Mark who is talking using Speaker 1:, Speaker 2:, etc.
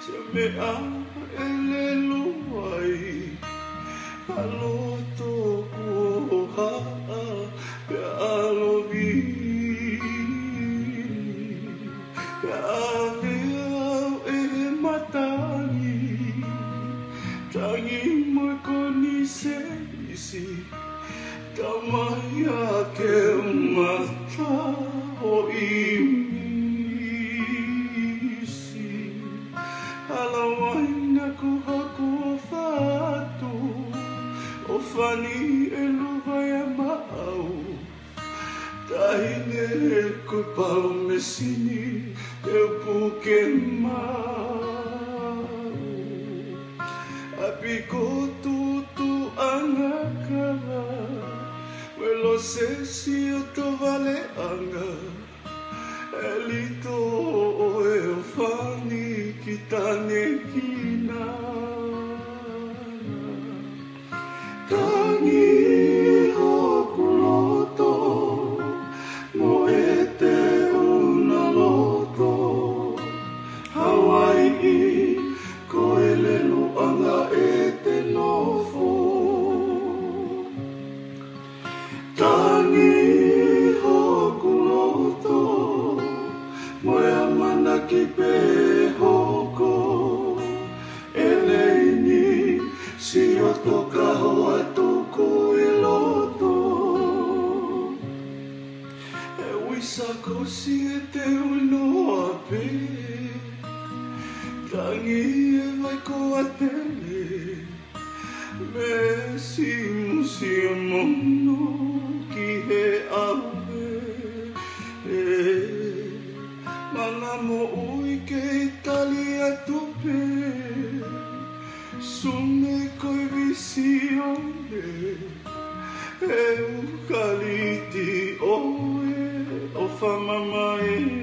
Speaker 1: se mea ele luai aloto kuha pe alovi pe avea e matani tangi mo koni se isi tamaya ke mata o imisi alawaina ko hako fatu o fani e luva ya mau tahine ko palo mesini e puke mau apiko tutu angakala Lo sé si yo to vale anga elito e fani kitane kina tangi ho kuloto moete una loto Hawaii ko elelu anga ete nofo Tangi hokuloto moya mana kipe hoko eleini si otoka hoa tuku iloto e wisa kosi e te uno ape tangi e vai ko atele me si musio mono ki he ave mana mo ui ke Italia tupe sume koi visione eukaliti oe o fa mamae